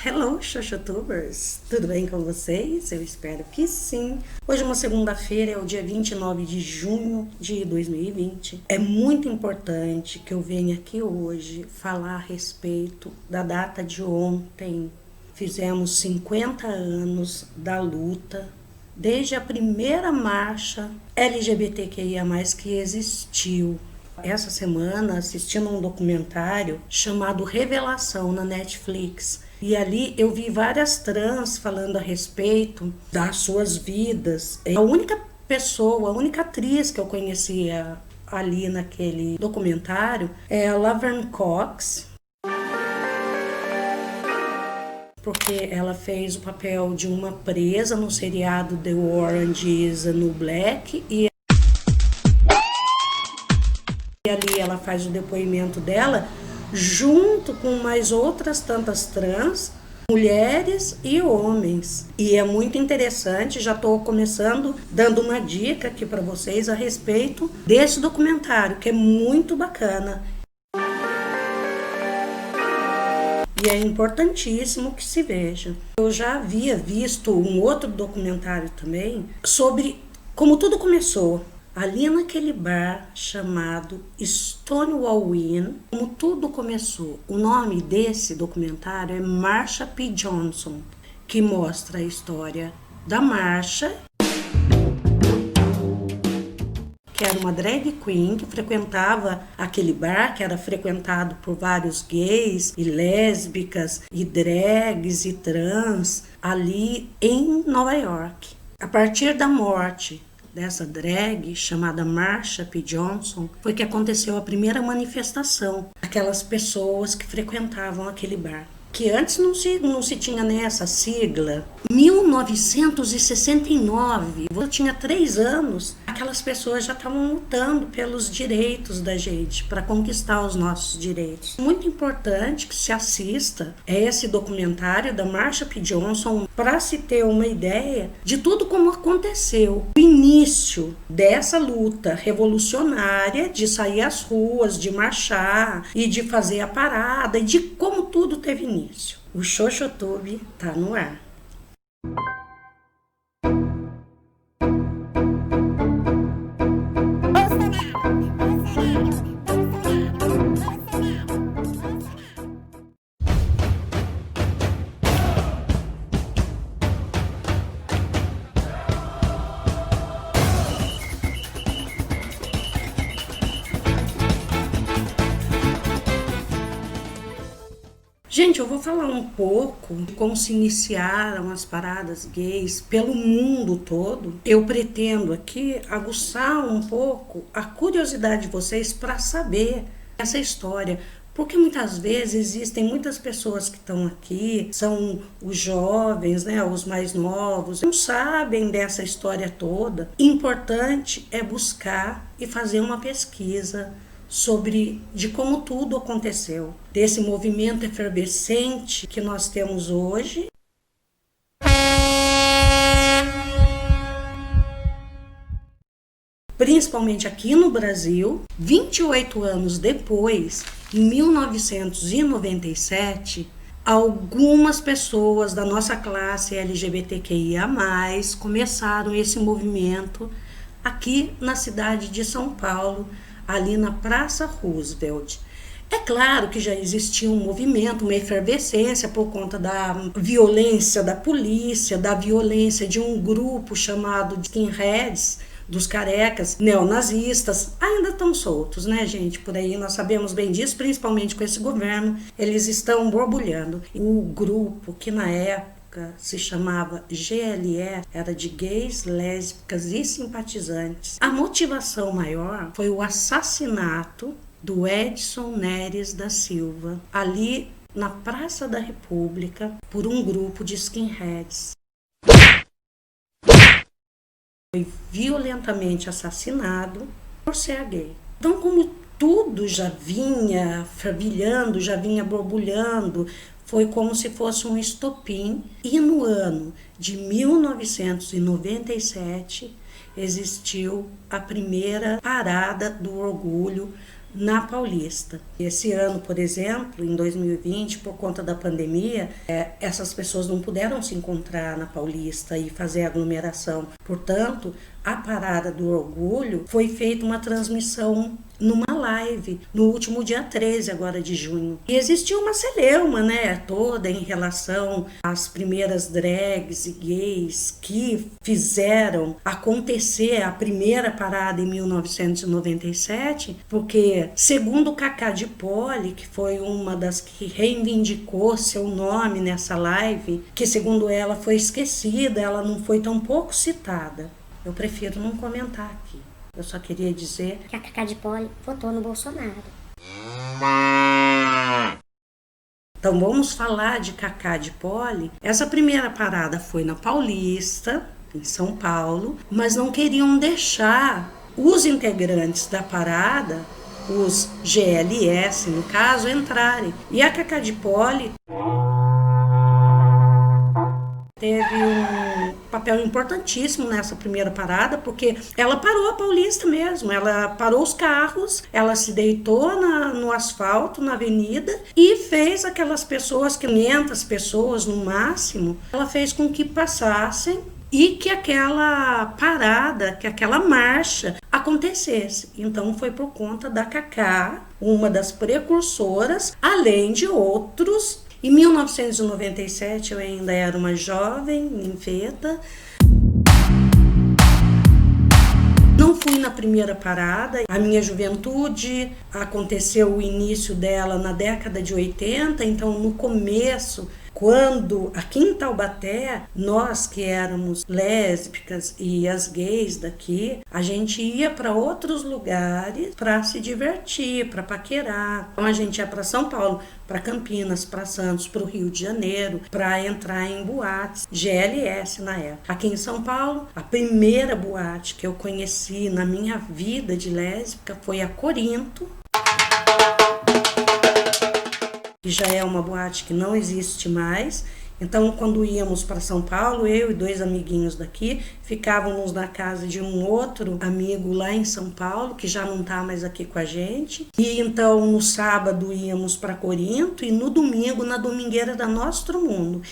Hello, Xoxotubers! Tudo bem com vocês? Eu espero que sim. Hoje é uma segunda-feira, é o dia 29 de junho de 2020. É muito importante que eu venha aqui hoje falar a respeito da data de ontem. Fizemos 50 anos da luta, desde a primeira marcha LGBTQIA+, que existiu. Essa semana, assistindo um documentário chamado Revelação na Netflix, e ali eu vi várias trans falando a respeito das suas vidas. A única pessoa, a única atriz que eu conhecia ali naquele documentário é a Laverne Cox, porque ela fez o papel de uma presa no seriado The Orange is the New Black, e ali ela faz o depoimento dela junto com mais outras tantas trans, mulheres e homens. E é muito interessante, já estou começando dando uma dica aqui para vocês a respeito desse documentário, que é muito bacana. E é importantíssimo que se veja. Eu já havia visto um outro documentário também sobre como tudo começou. Ali naquele bar chamado Stonewall Inn, como tudo começou. O nome desse documentário é Marsha P. Johnson, que mostra a história da Marsha, que era uma drag queen que frequentava aquele bar, que era frequentado por vários gays e lésbicas e drags e trans ali em Nova York. A partir da morte dessa drag, chamada Marsha P. Johnson, foi que aconteceu a primeira manifestação. Aquelas pessoas que frequentavam aquele bar, que antes não se tinha nem essa sigla. 1969, eu tinha 3 anos, aquelas pessoas já estavam lutando pelos direitos da gente, para conquistar os nossos direitos. Muito importante que se assista a esse documentário da Marsha P. Johnson para se ter uma ideia de tudo como aconteceu. O início dessa luta revolucionária de sair às ruas, de marchar e de fazer a parada e de como tudo teve início. O Xoxotube tá no ar. Gente, eu vou falar um pouco de como se iniciaram as paradas gays pelo mundo todo. Eu pretendo aqui aguçar um pouco a curiosidade de vocês para saber essa história. Porque muitas vezes existem muitas pessoas que estão aqui, são os jovens, né, os mais novos, não sabem dessa história toda. Importante é buscar e fazer uma pesquisa sobre de como tudo aconteceu, desse movimento efervescente que nós temos hoje. Principalmente aqui no Brasil, 28 anos depois, em 1997, algumas pessoas da nossa classe LGBTQIA+, começaram esse movimento aqui na cidade de São Paulo, ali na Praça Roosevelt. É claro que já existia um movimento, uma efervescência por conta da violência da polícia, da violência de um grupo chamado de skinheads, dos carecas, neonazistas, ainda estão soltos, né, gente? Por aí nós sabemos bem disso, principalmente com esse governo, eles estão borbulhando. O grupo que na época se chamava GLE, era de gays, lésbicas e simpatizantes. A motivação maior foi o assassinato do Edson Neres da Silva, ali na Praça da República, por um grupo de skinheads. Foi violentamente assassinado por ser gay. Então, como tudo já vinha fervilhando, já vinha borbulhando, foi como se fosse um estopim. E no ano de 1997 existiu a primeira parada do orgulho na Paulista. Esse ano, por exemplo, em 2020, por conta da pandemia, essas pessoas não puderam se encontrar na Paulista e fazer aglomeração. Portanto, a Parada do Orgulho foi feita uma transmissão numa live no último dia 13 agora de junho. E existiu uma celeuma, né, toda em relação às primeiras drags e gays que fizeram acontecer a primeira parada em 1997, porque segundo Cacá de Poli, que foi uma das que reivindicou seu nome nessa live, que segundo ela foi esquecida, ela não foi tão pouco citada. Eu prefiro não comentar aqui. Eu só queria dizer que a Cacá de Poli votou no Bolsonaro. Então vamos falar de Cacá de Poli. Essa primeira parada foi na Paulista, em São Paulo, mas não queriam deixar os integrantes da parada, os GLS no caso, entrarem. E a Cacá de Poli teve um papel importantíssimo nessa primeira parada, porque ela parou a Paulista mesmo, ela parou os carros, ela se deitou no asfalto, na avenida, e fez aquelas pessoas, 500 pessoas no máximo, ela fez com que passassem e que aquela parada, que aquela marcha acontecesse. Então foi por conta da Cacá, uma das precursoras, além de outros. Em 1997 eu ainda era uma jovem, ninfeta. Não fui na primeira parada. A minha juventude aconteceu o início dela na década de 80, então no começo, quando aqui em Taubaté, nós que éramos lésbicas e as gays daqui, a gente ia para outros lugares para se divertir, para paquerar. Então a gente ia para São Paulo, para Campinas, para Santos, para o Rio de Janeiro, para entrar em boates, GLS na época. Aqui em São Paulo, a primeira boate que eu conheci na minha vida de lésbica foi a Corinto, que já é uma boate que não existe mais. Então, quando íamos para São Paulo, eu e 2 amiguinhos daqui, ficávamos na casa de um outro amigo lá em São Paulo, que já não está mais aqui com a gente. E então, no sábado, íamos para Corinto e no domingo, na domingueira da Nostro Mundo.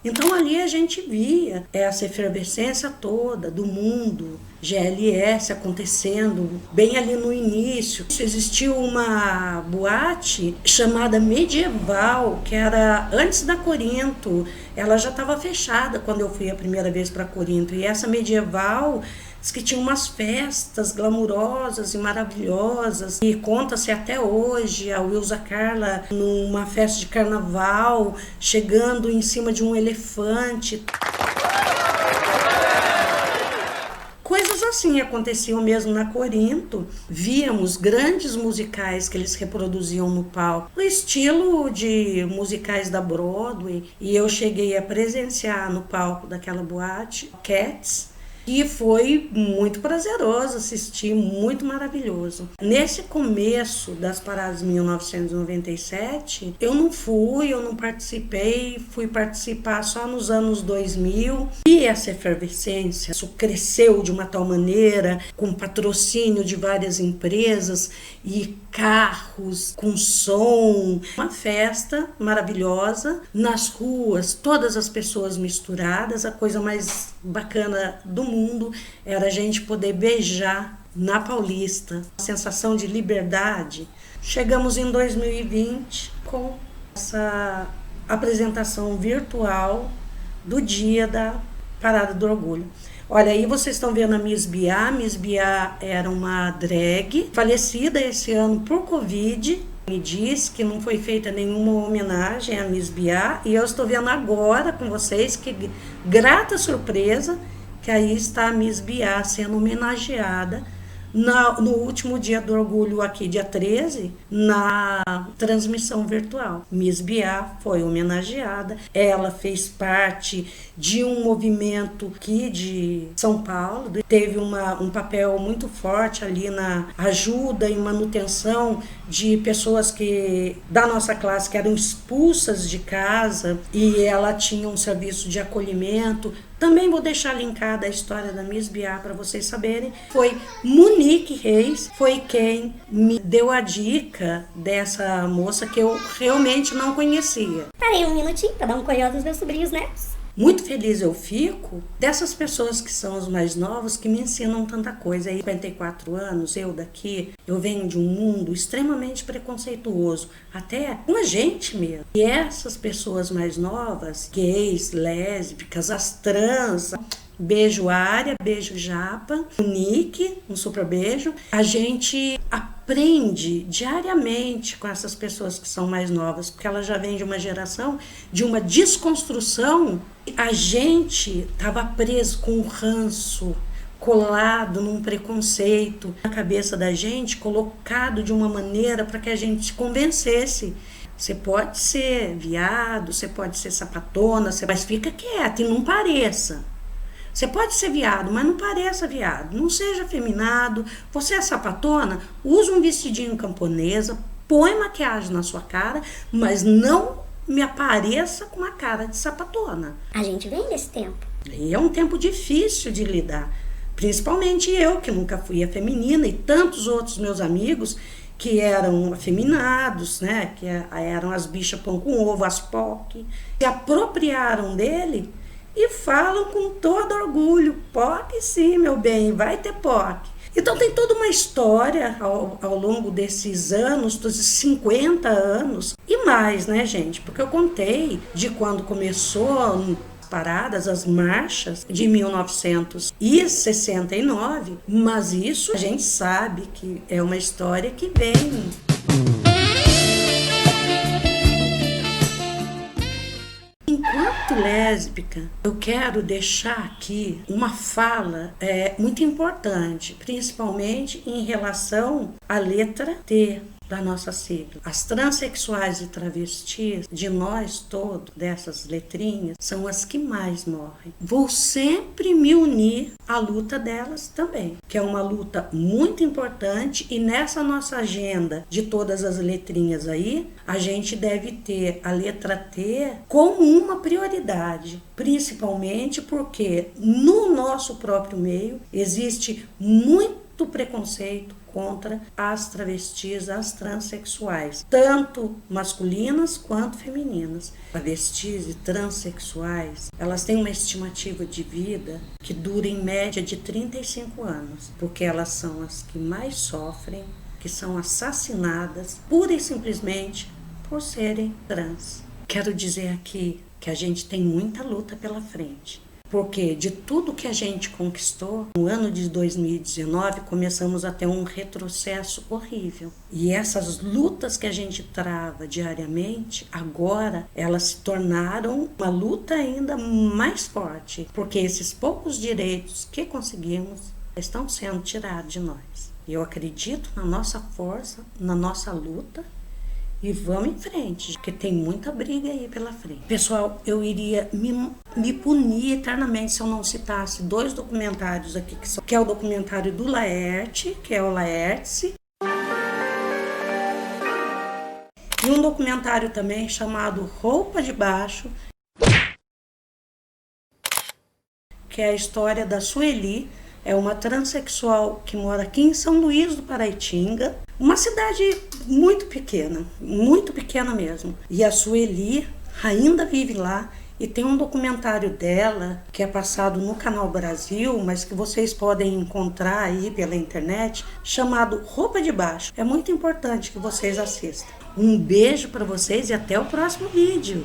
Então ali a gente via essa efervescência toda do mundo, GLS acontecendo bem ali no início. Existiu uma boate chamada Medieval, que era antes da Corinto. Ela já estava fechada quando eu fui a primeira vez para Corinto. E essa Medieval diz que tinha umas festas glamurosas e maravilhosas, e conta-se até hoje a Wilza Carla numa festa de carnaval, chegando em cima de um elefante. Coisas assim aconteciam mesmo na Corinto. Víamos grandes musicais que eles reproduziam no palco, no estilo de musicais da Broadway, e eu cheguei a presenciar no palco daquela boate, Cats, e foi muito prazeroso assistir, muito maravilhoso. Nesse começo das paradas de 1997, eu não participei, fui participar só nos anos 2000. E essa efervescência, isso cresceu de uma tal maneira, com patrocínio de várias empresas e carros com som, uma festa maravilhosa, nas ruas, todas as pessoas misturadas. A coisa mais bacana do mundo era a gente poder beijar na Paulista, a sensação de liberdade. Chegamos em 2020 com essa apresentação virtual do dia da Parada do Orgulho. Olha, aí vocês estão vendo a Miss Biá. Miss Biá era uma drag falecida esse ano por Covid. Me diz que não foi feita nenhuma homenagem à Miss Biá. E eu estou vendo agora com vocês que grata surpresa que aí está a Miss Biá sendo homenageada no último dia do orgulho aqui, dia 13, na transmissão virtual. Miss Biá foi homenageada, ela fez parte de um movimento aqui de São Paulo, teve um papel muito forte ali na ajuda e manutenção de pessoas da nossa classe que eram expulsas de casa, e ela tinha um serviço de acolhimento Também vou deixar linkada a história da Miss Biá para vocês saberem. Foi Monique Reis, foi quem me deu a dica dessa moça que eu realmente não conhecia. Parei um minutinho para dar um coió dos meus sobrinhos netos. Muito feliz eu fico dessas pessoas que são os mais novos, que me ensinam tanta coisa. Aí, 54 anos, eu daqui, eu venho de um mundo extremamente preconceituoso, até com a gente mesmo. E essas pessoas mais novas, gays, lésbicas, as trans, beijo Área, beijo Japa, Nick, um super beijo. A gente aprende diariamente com essas pessoas que são mais novas, porque elas já vêm de uma geração de uma desconstrução. A gente estava preso com um ranço, colado num preconceito na cabeça da gente, colocado de uma maneira para que a gente se convencesse. Você pode ser viado, você pode ser sapatona, mas fica quieto e não pareça. Você pode ser viado, mas não pareça viado. Não seja afeminado. Você é sapatona? Usa um vestidinho camponesa, põe maquiagem na sua cara, mas não me apareça com uma cara de sapatona. A gente vem desse tempo. E é um tempo difícil de lidar. Principalmente eu, que nunca fui afeminina, e tantos outros meus amigos que eram afeminados, né? Que eram as bichas pão com ovo, as POC, se apropriaram dele e falam com todo orgulho: POC sim, meu bem, vai ter POC. Então tem toda uma história ao longo desses anos, dos 50 anos e mais, né, gente? Porque eu contei de quando começou as paradas, as marchas de 1969, mas isso a gente sabe que é uma história que vem. Enquanto lésbica, eu quero deixar aqui uma fala muito importante, principalmente em relação à letra T da nossa sigla. As transexuais e travestis, de nós todos, dessas letrinhas, são as que mais morrem. Vou sempre me unir à luta delas também, que é uma luta muito importante, e nessa nossa agenda de todas as letrinhas aí, a gente deve ter a letra T como uma prioridade, principalmente porque no nosso próprio meio existe muito preconceito contra as travestis, as transexuais, tanto masculinas quanto femininas. Travestis e transexuais, elas têm uma estimativa de vida que dura em média de 35 anos, porque elas são as que mais sofrem, que são assassinadas pura e simplesmente por serem trans. Quero dizer aqui que a gente tem muita luta pela frente. Porque de tudo que a gente conquistou, no ano de 2019, começamos a ter um retrocesso horrível. E essas lutas que a gente trava diariamente, agora elas se tornaram uma luta ainda mais forte. Porque esses poucos direitos que conseguimos estão sendo tirados de nós. E eu acredito na nossa força, na nossa luta. E vamos em frente, porque tem muita briga aí pela frente. Pessoal, eu iria me punir eternamente se eu não citasse 2 documentários aqui, que é o documentário do Laerte, que é o Laertes, e um documentário também chamado Roupa de Baixo, que é a história da Sueli. É uma transexual que mora aqui em São Luís do Paraitinga, uma cidade muito pequena mesmo. E a Sueli ainda vive lá, e tem um documentário dela que é passado no Canal Brasil, mas que vocês podem encontrar aí pela internet, chamado Roupa de Baixo. É muito importante que vocês assistam. Um beijo para vocês e até o próximo vídeo.